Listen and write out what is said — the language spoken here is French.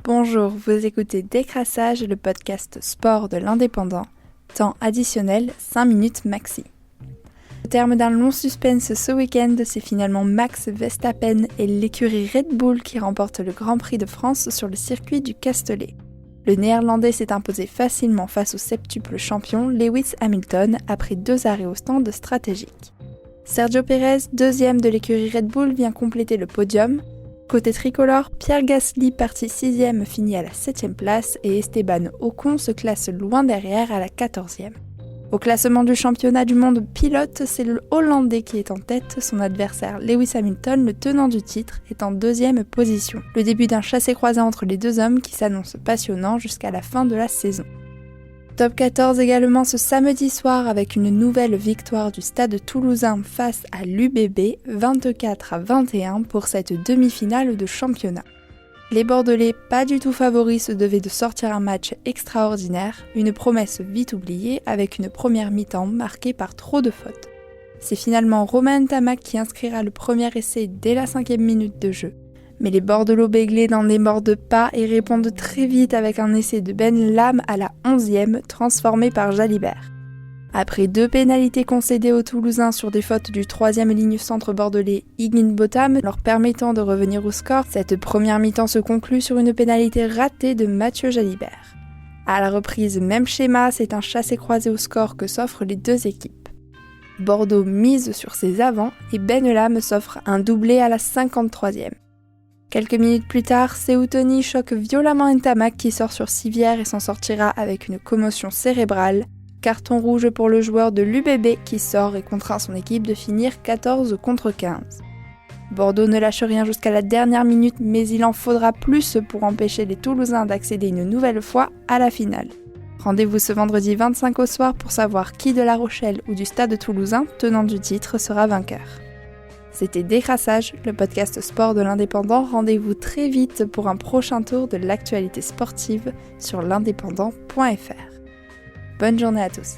Bonjour, vous écoutez Décrassage, le podcast sport de l'Indépendant. Temps additionnel, 5 minutes maxi. Au terme d'un long suspense ce week-end, c'est finalement Max Verstappen et l'écurie Red Bull qui remportent le Grand Prix de France sur le circuit du Castellet. Le Néerlandais s'est imposé facilement face au septuple champion Lewis Hamilton après 2 arrêts au stand stratégique. Sergio Pérez, deuxième de l'écurie Red Bull, vient compléter le podium. Côté tricolore, Pierre Gasly, parti 6ème, finit à la 7ème place et Esteban Ocon se classe loin derrière à la 14ème. Au classement du championnat du monde pilote, c'est le Hollandais qui est en tête, son adversaire Lewis Hamilton, le tenant du titre, est en 2ème position. Le début d'un chassé-croisé entre les deux hommes qui s'annonce passionnant jusqu'à la fin de la saison. Top 14 également ce samedi soir avec une nouvelle victoire du Stade Toulousain face à l'UBB, 24-21 pour cette demi-finale de championnat. Les Bordelais, pas du tout favoris, se devaient de sortir un match extraordinaire, une promesse vite oubliée avec une première mi-temps marquée par trop de fautes. C'est finalement Romain Ntamak qui inscrira le premier essai dès la 5e minute de jeu. Mais les Bordelots béglés n'en démordent pas et répondent très vite avec un essai de Ben Lam à la 11e, transformé par Jalibert. Après 2 pénalités concédées aux Toulousains sur des fautes du 3e ligne centre bordelais Higginbotham, leur permettant de revenir au score, cette première mi-temps se conclut sur une pénalité ratée de Mathieu Jalibert. À la reprise, même schéma, c'est un chassé-croisé au score que s'offrent les deux équipes. Bordeaux mise sur ses avants et Ben Lam s'offre un doublé à la 53e. Quelques minutes plus tard, Seoutoni choque violemment Ntamak qui sort sur civière et s'en sortira avec une commotion cérébrale. Carton rouge pour le joueur de l'UBB qui sort et contraint son équipe de finir 14 contre 15. Bordeaux ne lâche rien jusqu'à la dernière minute, mais il en faudra plus pour empêcher les Toulousains d'accéder une nouvelle fois à la finale. Rendez-vous ce vendredi 25 au soir pour savoir qui de La Rochelle ou du Stade Toulousain, tenant du titre, sera vainqueur. C'était Décrassage, le podcast sport de l'Indépendant. Rendez-vous très vite pour un prochain tour de l'actualité sportive sur l'indépendant.fr. Bonne journée à tous.